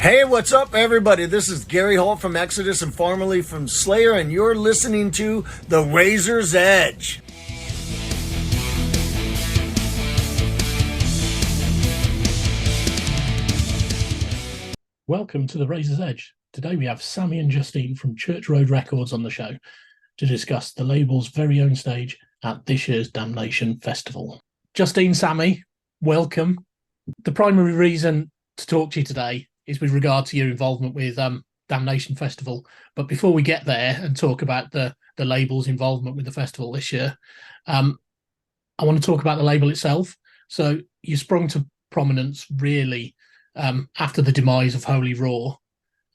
Hey, what's up, everybody? This is Gary Holt from Exodus and formerly from Slayer, and you're listening to The Razor's Edge. Welcome to The Razor's Edge. Today we have Sammy and Justine from Church Road Records on the show to discuss the label's very own stage at this year's Damnation Festival. Justine, Sammy, welcome. The primary reason to talk to you today is with regard to your involvement with Damnation Festival. But before we get there and talk about the label's involvement with the festival this year, I want to talk about the label itself. So you sprung to prominence really after the demise of Holy Roar,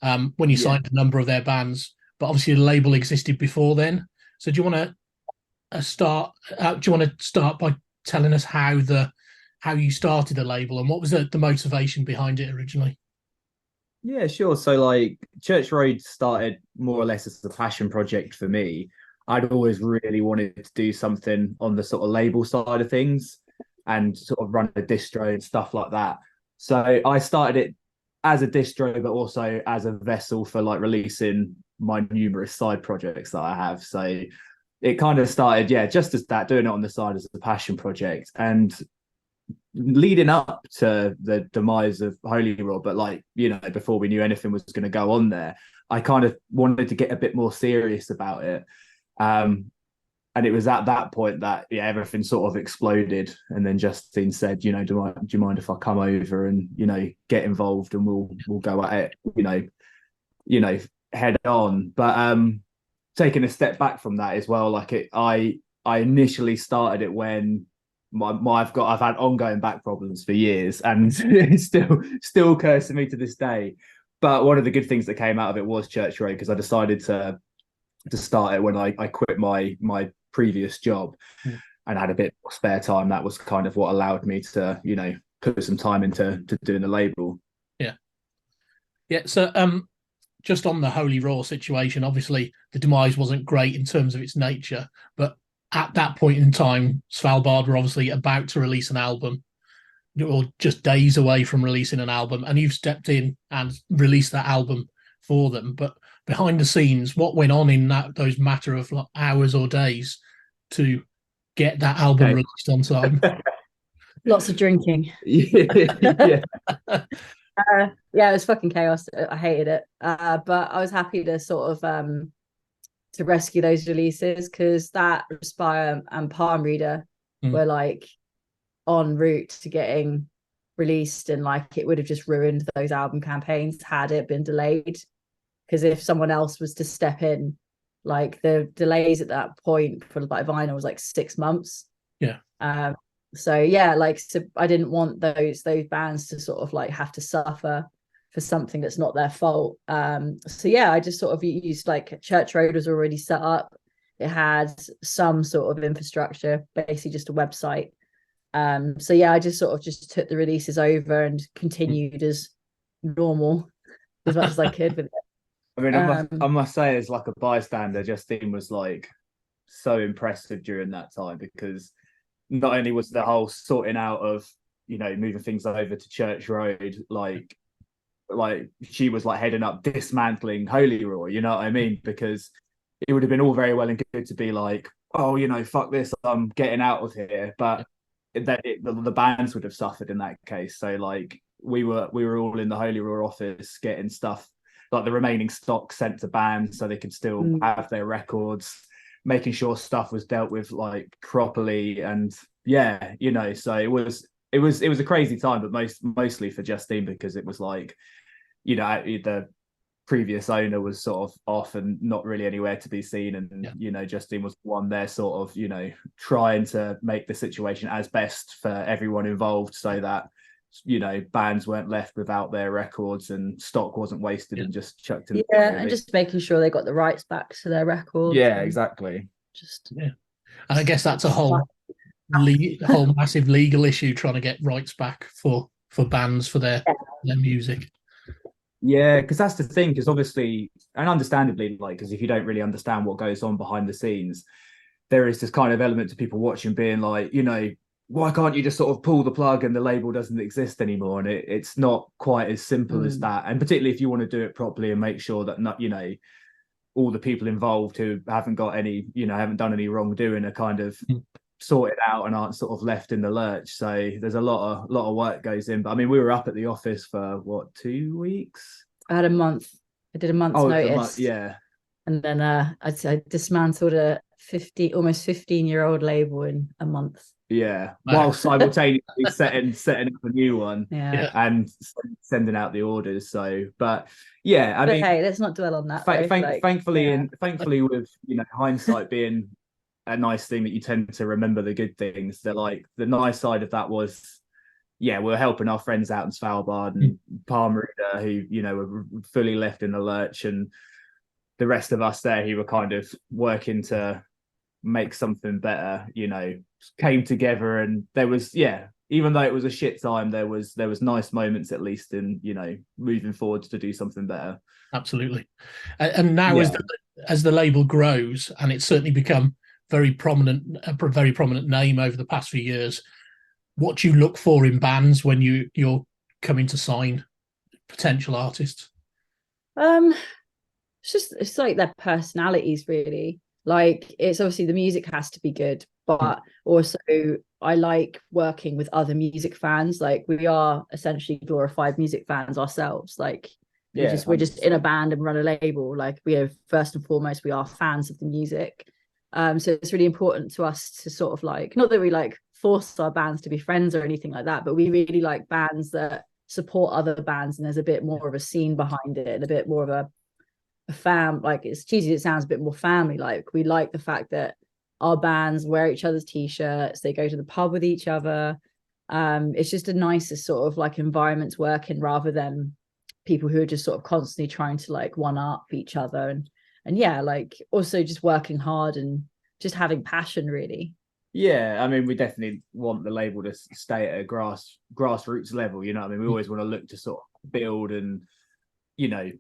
when you signed a number of their bands, but obviously the label existed before then. So do you want to start by telling us how you started the label and what was the motivation behind it originally? Yeah, sure. So like Church Road started more or less as a passion project for me. I'd always really wanted to do something on the sort of label side of things and sort of run a distro and stuff like that. So I started it as a distro, but also as a vessel for like releasing my numerous side projects that I have. So it kind of started, just as that, doing it on the side as a passion project. And leading up to the demise of Holy Roar, but like, before we knew anything was going to go on there, I kind of wanted to get a bit more serious about it. And it was at that point that everything sort of exploded. And then Justine said, do you mind if I come over and get involved and we'll go at it, head on. But taking a step back from that as well, I initially started it when I've had ongoing back problems for years, and it's still cursing me to this day. But one of the good things that came out of it was Church Road, because I decided to start it when I quit my previous job and had a bit more spare time. That was kind of what allowed me to put some time into doing the label. So just on the Holy Roar situation, obviously the demise wasn't great in terms of its nature, but at that point in time, Svalbard were obviously about to release an album, or just days away from releasing an album, and you've stepped in and released that album for them. But behind the scenes, what went on in those matter of hours or days to get that album released on time? Lots of drinking. Yeah. It was fucking chaos. I hated it, but I was happy to sort of to rescue those releases, because that Respire and Palm Reader were like en route to getting released, and like it would have just ruined those album campaigns had it been delayed. Because if someone else was to step in, like the delays at that point for like vinyl was like 6 months. So I didn't want those bands to sort of like have to suffer for something that's not their fault. I just sort of used, like, Church Road was already set up. It had some sort of infrastructure, basically just a website. I just sort of just took the releases over and continued as normal as much as I could with it. I mean, I must say, as like a bystander, Justine was like so impressive during that time, because not only was the whole sorting out of moving things over to Church Road, like she was like heading up dismantling Holy Roar, you know what I mean? Because it would have been all very well and good to be like, oh, fuck this, I'm getting out of here, but the bands would have suffered in that case. So like we were all in the Holy Roar office getting stuff, like the remaining stock, sent to bands so they could still have their records, making sure stuff was dealt with like properly. And so it was a crazy time, but mostly for Justine, because it was like, the previous owner was sort of off and not really anywhere to be seen, and Justine was one there sort of trying to make the situation as best for everyone involved, so that bands weren't left without their records and stock wasn't wasted and just chucked in. And just making sure they got the rights back to their records. Exactly. And I guess that's a whole massive legal issue, trying to get rights back for bands for their music. Because that's the thing, because obviously, and understandably, like, because if you don't really understand what goes on behind the scenes, there is this kind of element to people watching being like, why can't you just sort of pull the plug and the label doesn't exist anymore? And it's not quite as simple as that. And particularly if you want to do it properly and make sure that not, all the people involved who haven't got any, haven't done any wrongdoing are kind of sorted out and aren't sort of left in the lurch. So there's a lot of work goes in. But I mean, we were up at the office for what, 2 weeks? I had a month. I did a month's notice. Yeah. And then I dismantled a almost 15-year-old label in a month. Yeah, while simultaneously setting up a new one, and sending out the orders. So, but I mean, hey, let's not dwell on that. Thankfully, with hindsight being a nice thing that you tend to remember the good things. That like the nice side of that was, we were helping our friends out in Svalbard and Palm Reader, who were fully left in the lurch, and the rest of us there who were kind of working to make something better, came together. And there was, even though it was a shit time, there was nice moments at least in, moving forward to do something better. Absolutely. And now as the label grows, and it's certainly become a very prominent name over the past few years, what do you look for in bands when you're coming to sign potential artists? It's like their personalities, really. Like, it's obviously the music has to be good, but also I like working with other music fans. Like, we are essentially glorified music fans ourselves. Like, we're just in a band and run a label. Like, first and foremost, we are fans of the music. So it's really important to us to sort of like, not that we like force our bands to be friends or anything like that, but we really like bands that support other bands, and there's a bit more of a scene behind it and a bit more of a fam, like, it's cheesy, it sounds a bit more family. Like, we like the fact that our bands wear each other's t-shirts, they go to the pub with each other. It's just a nicer sort of like environment to work in, rather than people who are just sort of constantly trying to like one up each other, and like also just working hard and just having passion, really. I mean, we definitely want the label to stay at a grassroots level, we always want to look to sort of build and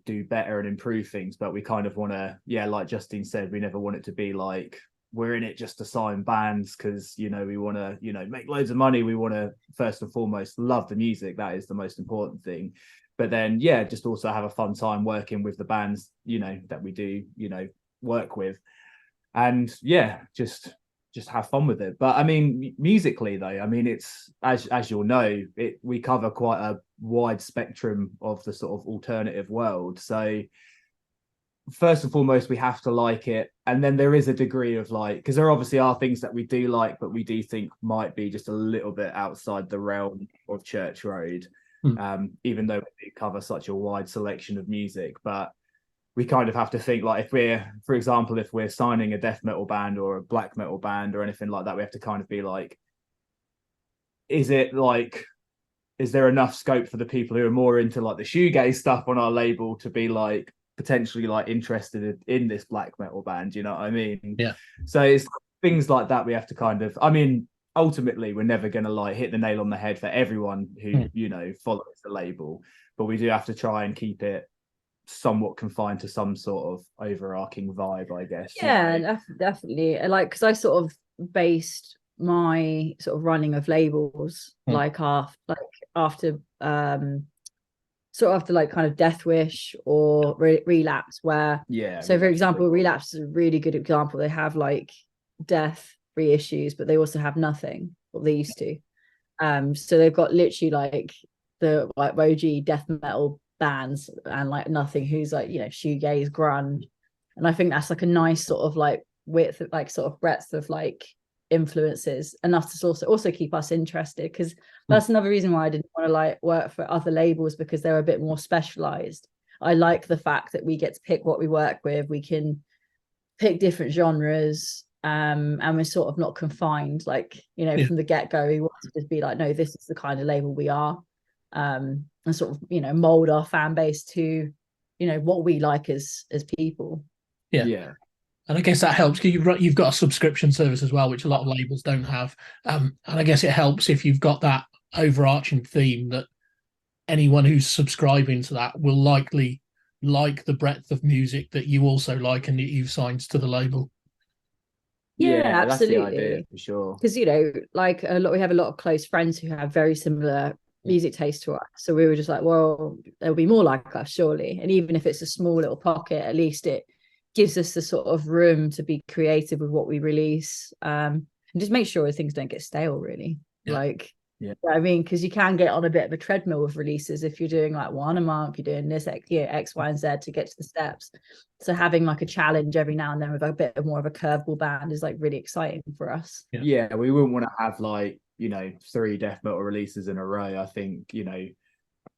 do better and improve things, but we kind of want to, like Justine said, we never want it to be like we're in it just to sign bands because we want to make loads of money. We want to first and foremost love the music. That is the most important thing. But then just also have a fun time working with the bands that we do work with, and just have fun with it. But I mean, musically though, I mean, it's as you'll know, we cover quite a wide spectrum of the sort of alternative world. So first and foremost, we have to like it, and then there is a degree of like, because there obviously are things that we do like, but we do think might be just a little bit outside the realm of Church Road, even though we cover such a wide selection of music. But we kind of have to think like, for example, if we're signing a death metal band or a black metal band or anything like that, we have to kind of be like, is there enough scope for the people who are more into like the shoegaze stuff on our label to be like potentially like interested in this black metal band? You know what I mean? Yeah. So it's things like that we have to kind of, I mean, ultimately we're never going to like hit the nail on the head for everyone who, follows the label, but we do have to try and keep it somewhat confined to some sort of overarching vibe, I guess. Definitely. Like, because I sort of based my sort of running of labels after like kind of Death Wish or Relapse, where so for example, Relapse is a really good example. They have like Death reissues, but they also have Nothing, or they used to. So they've got literally like the like OG death metal bands, and like Nothing, who's like shoegaze, grunge, and I think that's like a nice sort of like width, like sort of breadth of like influences, enough to also keep us interested, because that's another reason why I didn't want to like work for other labels, because they're a bit more specialized. I like the fact that we get to pick what we work with, we can pick different genres, and we're sort of not confined like from the get-go. We want to just be like, no, this is the kind of label we are, and sort of mold our fan base to what we like as people. And I guess that helps because you've got a subscription service as well, which a lot of labels don't have. And I guess it helps if you've got that overarching theme that anyone who's subscribing to that will likely like the breadth of music that you also like and that you've signed to the label. Yeah, that's the idea absolutely. for sure. Because, you know, like we have a lot of close friends who have very similar music taste to us. So we were just like, well, there'll be more like us, surely. And even if it's a small little pocket, at least it gives us the sort of room to be creative with what we release. And just make sure things don't get stale, really. Yeah. Like, Yeah. I mean, because you can get on a bit of a treadmill with releases if you're doing like one a month, you're doing this, X, Y, and Z to get to the steps. So having like a challenge every now and then with a bit more of a curveball band is like really exciting for us. Yeah, we wouldn't want to have like, you know, 3 death metal releases in a row. I think, you know,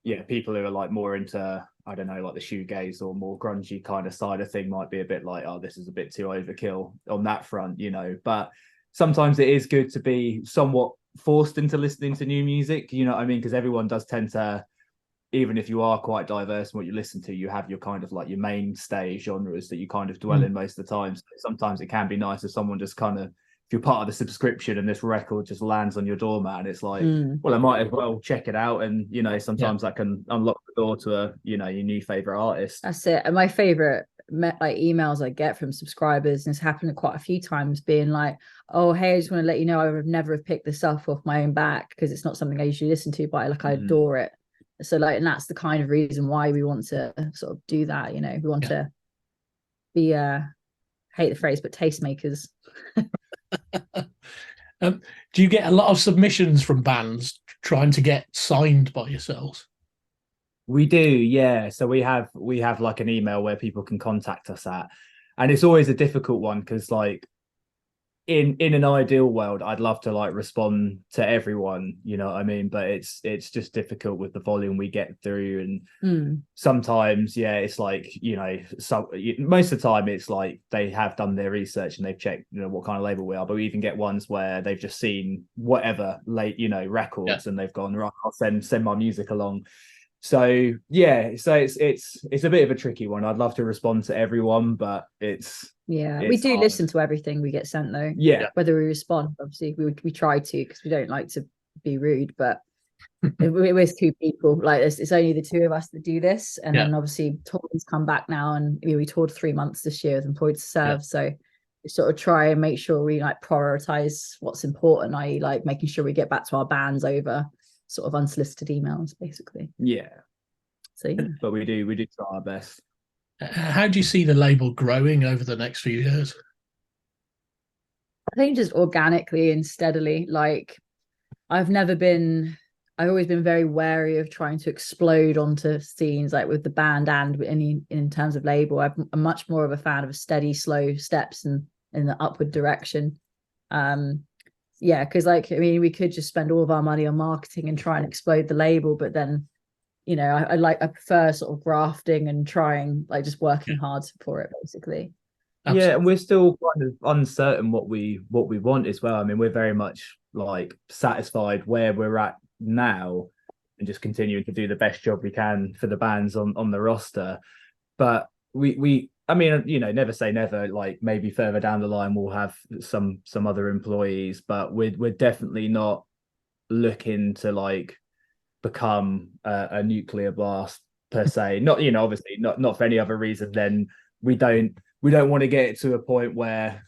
yeah, people who are like more into, I don't know, like the shoegaze or more grungy kind of side of thing might be a bit like, oh, this is a bit too overkill on that front, you know. But sometimes it is good to be somewhat forced into listening to new music, you know what I mean? Because everyone does tend to, even if you are quite diverse in what you listen to, you have your kind of like your mainstay genres that you kind of dwell in most of the time. So sometimes it can be nice if someone just kind of, if you're part of the subscription and this record just lands on your doormat, and it's like, well, I might as well check it out. And, you know, sometimes that can unlock the door to a, you know, your new favorite artist. That's it. And my favorite like emails I get from subscribers, and it's happened quite a few times, being like, oh, hey, I just want to let you know I would never have picked this up off my own back because it's not something I usually listen to, but I adore it. So like, and that's the kind of reason why we want to sort of do that, you know. We want to be hate the phrase, but tastemakers. Do you get a lot of submissions from bands trying to get signed by yourselves? We do, yeah. So we have like an email where people can contact us at, and it's always a difficult one because like in an ideal world, I'd love to like respond to everyone, you know what I mean? But it's just difficult with the volume we get through, and sometimes, yeah, it's like, you know, most of the time it's like they have done their research and they've checked, you know, what kind of label we are. But we even get ones where they've just seen whatever you know, records, and they've gone, right, I'll send my music along. So yeah, so it's a bit of a tricky one. I'd love to respond to everyone, but we do hard. Listen to everything we get sent though. Yeah, whether we respond, obviously we try to, because we don't like to be rude, but we're 2 people, like it's only the 2 of us that do this. And then obviously Tori's come back now, and we toured 3 months this year with Employed to Serve, so we sort of try and make sure we like prioritize what's important, i.e. like making sure we get back to our bands over sort of unsolicited emails, basically. So but we do try our best. How do you see the label growing over the next few years? I think just organically and steadily. Like, I've always been very wary of trying to explode onto scenes, like with the band and in terms of label. I'm much more of a fan of a steady, slow steps in the upward direction. Because like, I mean, we could just spend all of our money on marketing and try and explode the label, but then, you know, I prefer sort of grafting and trying, like, just working hard for it, basically. Absolutely. Yeah, and we're still kind of uncertain what we want as well. I mean, we're very much like satisfied where we're at now and just continuing to do the best job we can for the bands on the roster. But we I mean, you know, never say never. Like, maybe further down the line we'll have some other employees, but we're definitely not looking to like become a nuclear blast per se. Not, you know, obviously not for any other reason than we don't want to get it to a point where,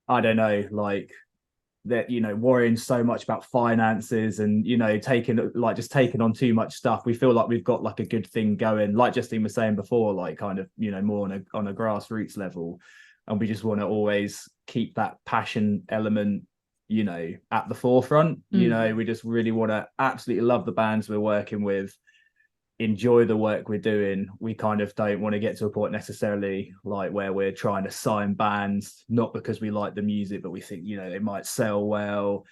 I don't know, like that, you know, worrying so much about finances and, you know, taking on too much stuff. We feel like we've got like a good thing going, like Justine was saying before, like kind of, you know, more on a grassroots level, and we just want to always keep that passion element, you know, at the forefront. You know, we just really want to absolutely love the bands we're working with, enjoy the work we're doing. We kind of don't want to get to a point necessarily like where we're trying to sign bands, not because we like the music, but we think, you know, it might sell well,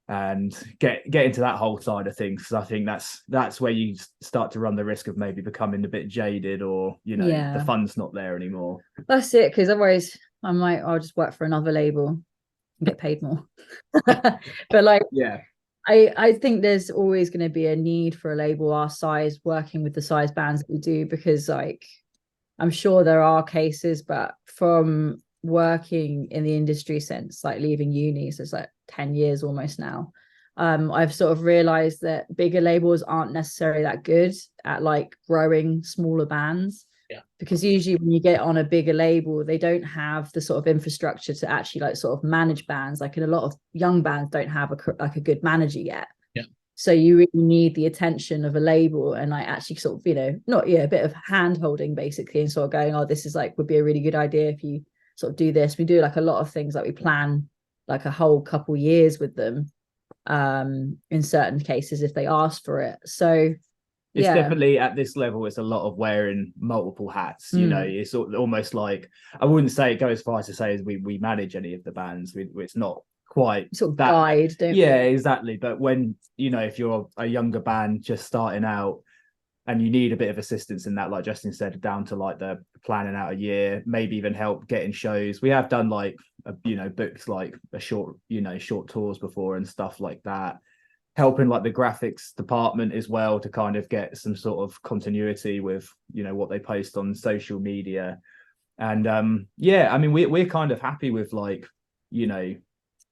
and get into that whole side of things. Because I think that's where you start to run the risk of maybe becoming a bit jaded, or, you know, the fun's not there anymore. That's it, because otherwise I'll just work for another label and get paid more. But like, I think there's always going to be a need for a label our size working with the size bands that we do, because like, I'm sure there are cases, but from working in the industry since like leaving uni, so it's like 10 years almost now, I've sort of realized that bigger labels aren't necessarily that good at like growing smaller bands. Because usually when you get on a bigger label, they don't have the sort of infrastructure to actually like sort of manage bands. Like in a lot of young bands don't have a good manager yet. Yeah. So you really need the attention of a label and like actually sort of, a bit of hand holding basically, and sort of going, oh, this is like would be a really good idea if you sort of do this. We do like a lot of things, like we plan like a whole couple years with them in certain cases if they ask for it. So it's definitely at this level, it's a lot of wearing multiple hats. It's almost like, I wouldn't say go as far as to say as we manage any of the bands. It's not quite sort of that guide, don't we? Exactly. But when if you're a younger band just starting out and you need a bit of assistance in that, like Justin said, down to like the planning out a year, maybe even help getting shows. We have done like books like a short tours before and stuff like that, helping like the graphics department as well to kind of get some sort of continuity with what they post on social media. And I mean we're kind of happy with like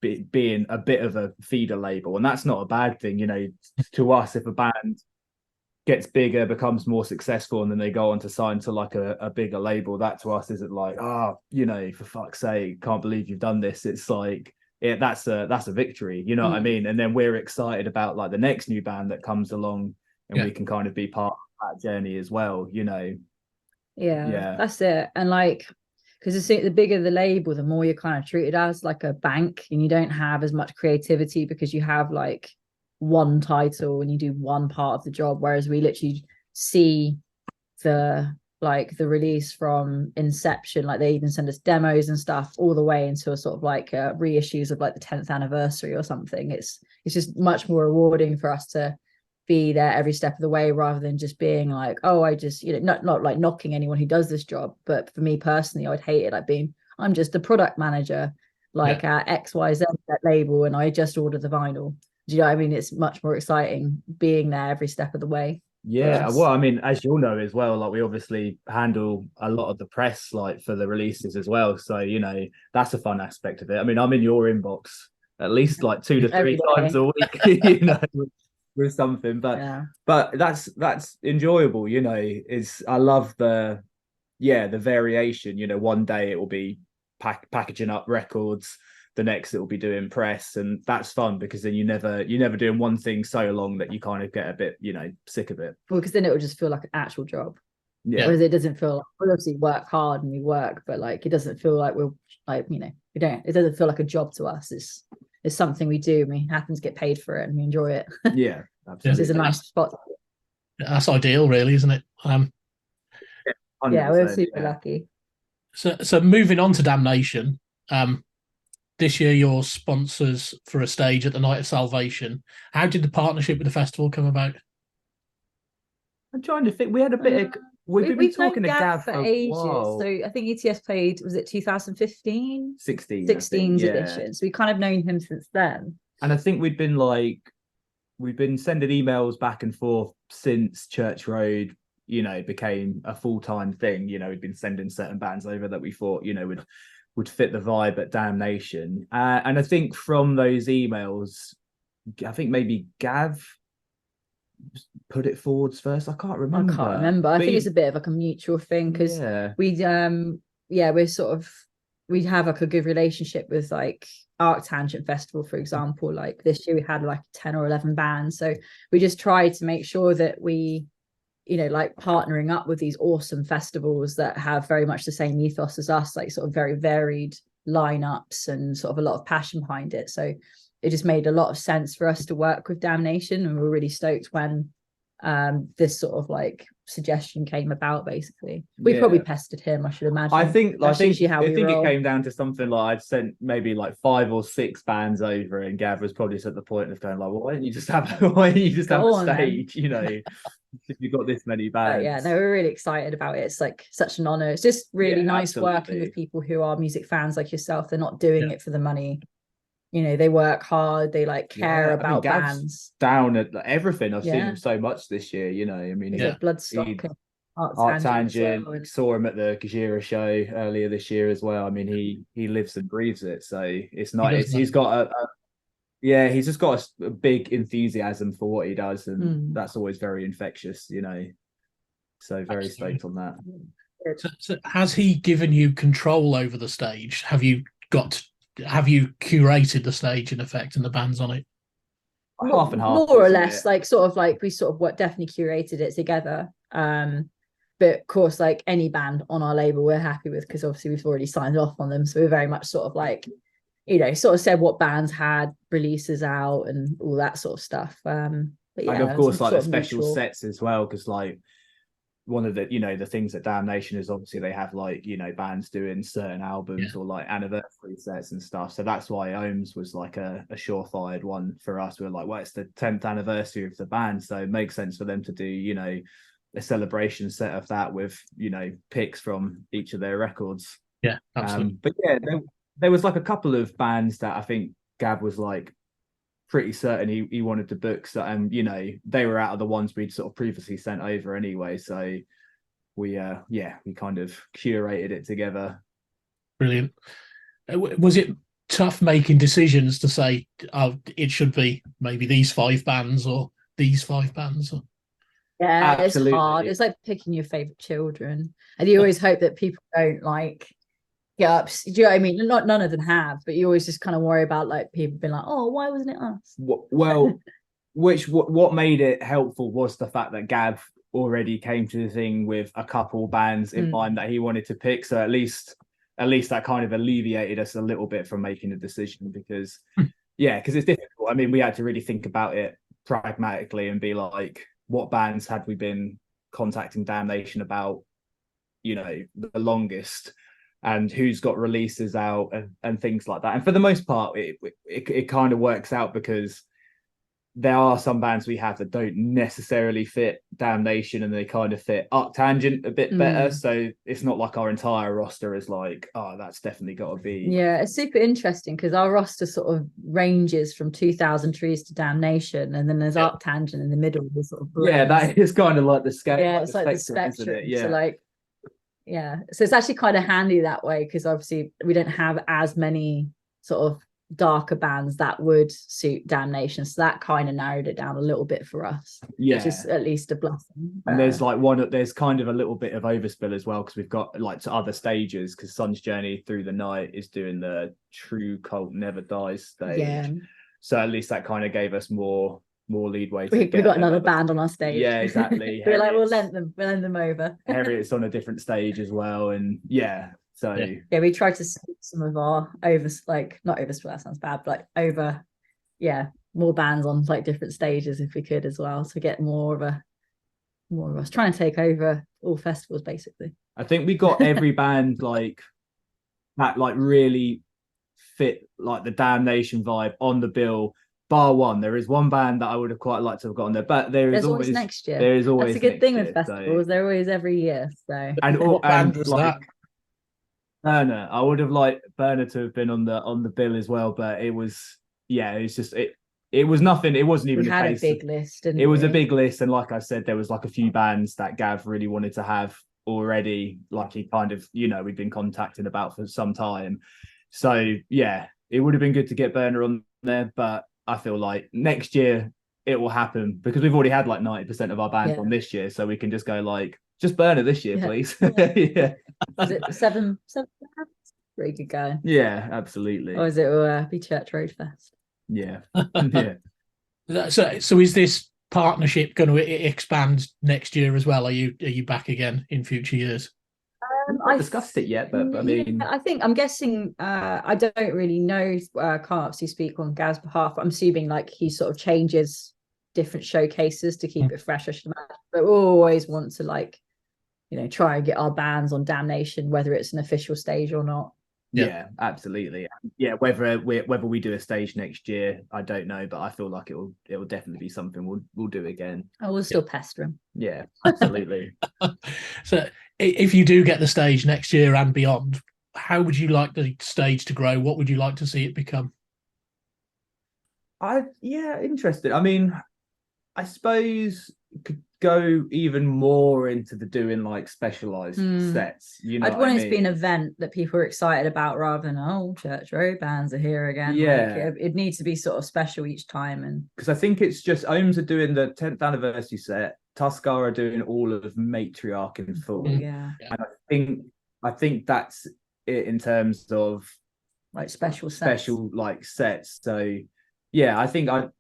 being a bit of a feeder label, and that's not a bad thing. To us, if a band gets bigger, becomes more successful, and then they go on to sign to like a bigger label, that to us isn't like, for fuck's sake, can't believe you've done this. It's like, that's a victory, what I mean? And then we're excited about like the next new band that comes along, and we can kind of be part of that journey as well, That's it. And like, because the bigger the label, the more you're kind of treated as like a bank, and you don't have as much creativity because you have like one title and you do one part of the job, whereas we literally see the release from inception. Like they even send us demos and stuff all the way into a sort of like reissues of like the 10th anniversary or something. It's just much more rewarding for us to be there every step of the way, rather than just being like, oh, I just not like knocking anyone who does this job, but for me personally, I'd hate it like I'm just a product manager like at XYZ label and I just order the vinyl. Do you know what I mean? It's much more exciting being there every step of the way. Well, I mean, as you'll know as well, like we obviously handle a lot of the press like for the releases as well, so that's a fun aspect of it. I mean, I'm in your inbox at least like 2 to 3 times a week with something, but that's enjoyable. I love the variation. One day it will be packaging up records, the next it will be doing press, and that's fun because then you're never doing one thing so long that you kind of get a bit sick of it. Well, because then it will just feel like an actual job. Whereas it doesn't feel like, we obviously work hard and we work, but like it doesn't feel like we're like it doesn't feel like a job to us. It's something we do, and we happen to get paid for it and we enjoy it. Absolutely. This is a nice spot. That's ideal, really, isn't it? We're super lucky. So moving on to Damnation, this year you're sponsors for a stage at the Night of Salvation. How did the partnership with the festival come about? I'm trying to think. We had a bit of we've been talking to Gav for ages. So I think ETS played, was it 2015? 16's edition. So we kind of known him since then. And I think we've been sending emails back and forth since Church Road, became a full-time thing. We'd been sending certain bands over that we thought, would fit the vibe at Damnation. And I think from those emails, I think maybe Gav put it forwards first. I can't remember. I think it's a bit of like a mutual thing because we have like a good relationship with like Arctangent Festival, for example. Like this year we had like 10 or 11 bands, so we just tried to make sure that we like partnering up with these awesome festivals that have very much the same ethos as us, like sort of very varied lineups and sort of a lot of passion behind it. So it just made a lot of sense for us to work with Damnation, and we're really stoked when this sort of like suggestion came about. Basically, we probably pestered him, I should imagine. I think it came down to something like I'd sent maybe like 5 or 6 bands over, and Gav was probably at the point of going like, well, why don't you just have a stage, if you've got this many bands. We're really excited about it. It's like such an honor. It's just really nice working with people who are music fans like yourself. They're not doing it for the money. They work hard, they like care about bands. Down at everything. I've seen him so much this year, I mean, he's Bloodstock and Arctangent. Well. Saw him at the Gajira show earlier this year as well. I mean, he lives and breathes it, so it's nice. He's got he's just got a big enthusiasm for what he does, and that's always very infectious, so very stoked on that. So has he given you control over the stage? Have you curated the stage in effect and the bands on it? Half and half, more or isn't less, it? like sort of like we sort of what definitely curated it together. But of course, like any band on our label, we're happy with because obviously we've already signed off on them. So we're very much sort of like, sort of said what bands had releases out and all that sort of stuff. But yeah, and of course, like the sort of special mutual. sets as well, because like one of the the things that Damnation is obviously they have like bands doing certain albums or like anniversary sets and stuff. So that's why Ohms was like a surefire one for us. We were like, well, it's the 10th anniversary of the band, so it makes sense for them to do a celebration set of that with picks from each of their records. Yeah, absolutely. But yeah, there was like a couple of bands that I think Gab was like pretty certain he wanted to book. So, and they were out of the ones we'd sort of previously sent over anyway. So we kind of curated it together. Brilliant. Was it tough making decisions to say, oh, it should be maybe these 5 bands or these 5 bands? Yeah, Absolutely. It's hard. It's like picking your favorite children, and you always hope that people don't like get up. Do you know what I mean? Not none of them have, but you always just kind of worry about like people being like, "Oh, why wasn't it us?" Well, what made it helpful was the fact that Gav already came to the thing with a couple bands in mind that he wanted to pick. So at least that kind of alleviated us a little bit from making a decision because because it's difficult. I mean, we had to really think about it pragmatically and be like, what bands had we been contacting Damnation about, the longest, and who's got releases out and things like that. And for the most part, it kind of works out because there are some bands we have that don't necessarily fit Damnation and they kind of fit Arctangent a bit better. So it's not like our entire roster is like, oh, that's definitely got to be. Yeah, it's super interesting because our roster sort of ranges from 2000 Trees to Damnation, and then there's Arctangent in the middle. Sort of that is kind of like the scale. Yeah, it's like the spectrum. Isn't it? Yeah. So like, so it's actually kind of handy that way because obviously we don't have as many sort of darker bands that would suit Damnation, so that kind of narrowed it down a little bit for us, which is at least a blessing. And there's kind of a little bit of overspill as well because we've got like to other stages because Sun's Journey Through the Night is doing the True Cult Never Dies stage, so at least that kind of gave us more leadway. We got another band on our stage. Yeah, exactly. We're like, we'll lend them over. Harriet's on a different stage as well, and so we tried to see some of our not overspill, that sounds bad, but like over more bands on like different stages if we could as well, to get more of us trying to take over all festivals basically. I think we got every band like that like really fit like the Damnation vibe on the bill, bar one. There is one band that I would have quite liked to have got on there, but there's always next year. There is always. That's a good thing with festivals. They're always every year. So and what band was like, that? Burner. I would have liked Burner to have been on the bill as well, but it was just it was nothing. It wasn't even. We had a big list. It was a big list, and like I said, there was like a few bands that Gav really wanted to have already. Like he kind of we'd been contacting about for some time. So it would have been good to get Burner on there, but I feel like next year it will happen because we've already had like 90% of our bands on this year, so we can just go like just Burner this year, please. Is it seven? Pretty good going. Yeah, absolutely. Or is it will be Church Road Fest? Yeah. So is this partnership going to expand next year as well? Are you back again in future years? I discussed it yet, but I mean, I'm guessing. I don't really know. Can't obviously speak on Gav's behalf. I'm assuming like he sort of changes different showcases to keep it fresh. I should imagine, but we always want to try and get our bands on Damnation, whether it's an official stage or not. Yeah, absolutely. Yeah, whether we do a stage next year, I don't know, but I feel like it will definitely be something we'll do again. I will still pester him. Yeah, absolutely. So if you do get the stage next year and beyond, how would you like the stage to grow? What would you like to see it become? Interested. I mean, I suppose could go even more into the doing like specialized sets. I'd want it to be an event that people are excited about rather than Church Road bands are here again. It needs to be sort of special each time, and because I think it's just Ohms are doing the 10th anniversary set Tuskar are doing all of Matriarch in full. Yeah. And I think that's it in terms of Like special like sets. So yeah, I think I'd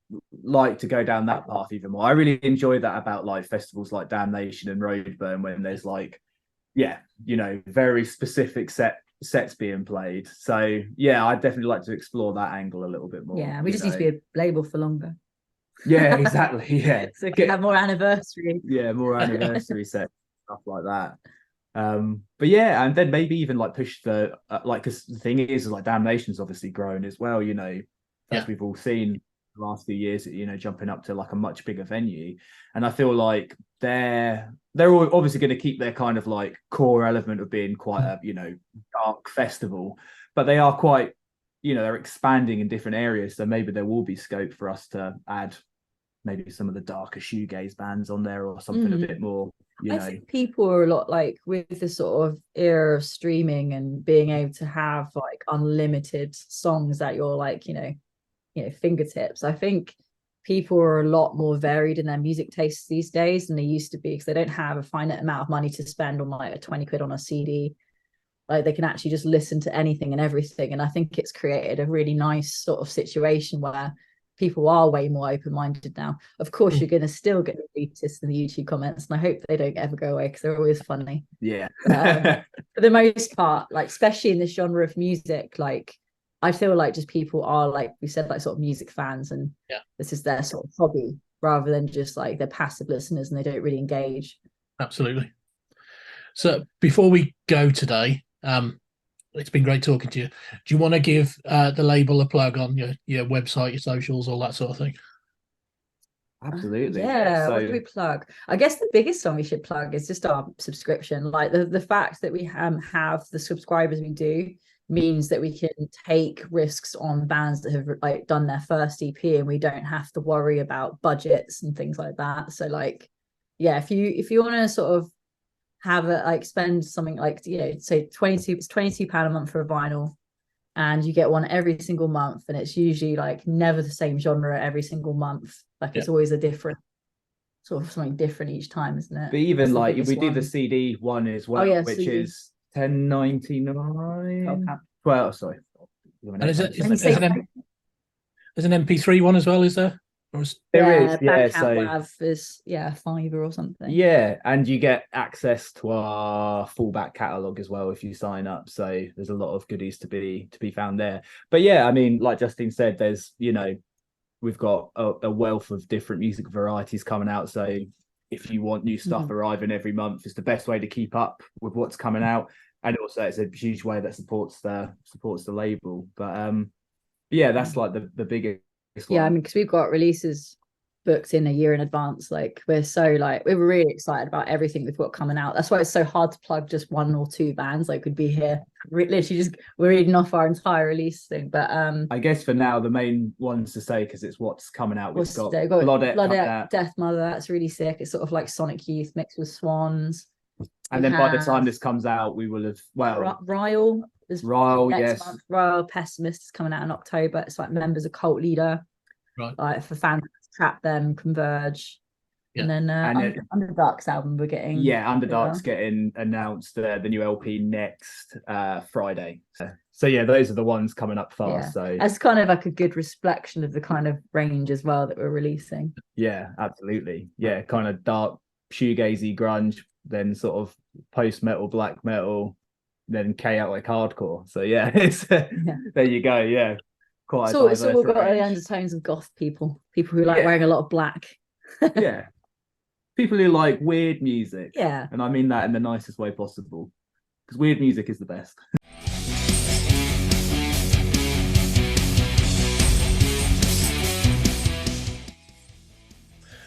like to go down that path even more. I really enjoy that about like festivals like Damnation and Roadburn, when there's like, yeah, you know, very specific sets being played. So yeah, I'd definitely like to explore that angle a little bit more. Yeah, we just need to be a label for longer. Yeah, exactly. Yeah. So we can have more anniversary. Yeah, more anniversary sets, stuff like that. But yeah, and then maybe even like push the like, because the thing is like Damnation's obviously grown as well, you know, as we've all seen the last few years, you know, jumping up to like a much bigger venue. And I feel like they're obviously going to keep their kind of like core element of being quite a, you know, dark festival, but they are quite, you know, they're expanding in different areas, so maybe there will be scope for us to add maybe some of the darker shoegaze bands on there, or something a bit more, you know. I think people are a lot like, with the sort of era of streaming and being able to have like unlimited songs at your like, you know, fingertips. I think people are a lot more varied in their music tastes these days than they used to be, because they don't have a finite amount of money to spend on like a 20 quid on a CD. Like they can actually just listen to anything and everything. And I think it's created a really nice sort of situation where people are way more open-minded now. Of course, you're going to still get the elitists in the YouTube comments, and I hope they don't ever go away, because they're always funny. Yeah. For the most part, like especially in this genre of music, like I feel like just people are, like we said, like sort of music fans, and this is their sort of hobby rather than just like they're passive listeners and they don't really engage. Absolutely. So before we go today, it's been great talking to you. Do you want to give the label a plug on your website, your socials, all that sort of thing? Absolutely. Yeah. So, what do we plug? I guess the biggest one we should plug is just our subscription. Like the fact that we have the subscribers we do means that we can take risks on bands that have like done their first EP, and we don't have to worry about budgets and things like that. So like, yeah, if you want to sort of have a like spend something like, you know, say £22 a month for a vinyl, and you get one every single month, and it's usually like never the same genre every single month. Like it's always a different sort of something different each time, isn't it? But even like if we do one. the CD one as well, which CD. Is £10.99. Well, sorry. And there's an MP3 one as well, is there? There is, yeah. So is £5 or something. Yeah, and you get access to our full back catalogue as well if you sign up. So there's a lot of goodies to be found there. But yeah, I mean, like Justine said, there's, you know, we've got a wealth of different music varieties coming out. So if you want new stuff arriving every month, it's the best way to keep up with what's coming out. And also it's a huge way that supports the label. But yeah, that's like the biggest one. Yeah, I mean, because we've got releases booked in a year in advance. Like we're really excited about everything we've got coming out. That's why it's so hard to plug just one or two bands. Like we'd be here literally just we're reading off our entire release thing. But I guess for now the main ones to say, because it's what's coming out, we've got Bloodette, Death Mother. That's really sick. It's sort of like Sonic Youth mixed with Swans. And then by the time this comes out, we will have Ryle. Yes. Month. Ryle Pessimist is coming out in October. It's like members of Cult Leader. Right. Like for fans, Trap Them, Converge. Yeah. And then Underdark's album we're getting. Yeah, Underdark's getting announced, the new LP next Friday. So yeah, those are the ones coming up fast. Yeah. So that's kind of like a good reflection of the kind of range as well that we're releasing. Yeah, absolutely. Yeah, kind of dark, shoegazy, grunge, then sort of post-metal, black metal, then chaotic hardcore. So yeah, it's there you go. Yeah, quite. So we've got the undertones of goth people who like wearing a lot of black. Yeah, people who like weird music. Yeah, and I mean that in the nicest way possible, because weird music is the best.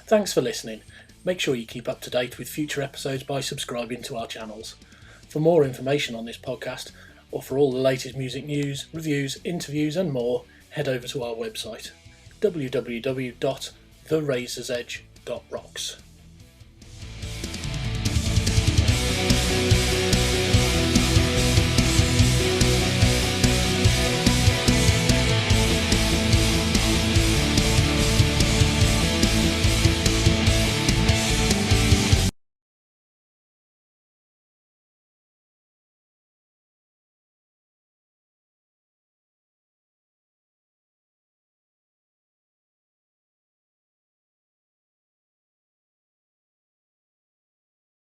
Thanks for listening. Make sure you keep up to date with future episodes by subscribing to our channels. For more information on this podcast, or for all the latest music news, reviews, interviews and more, head over to our website, www.therazorsedge.rocks.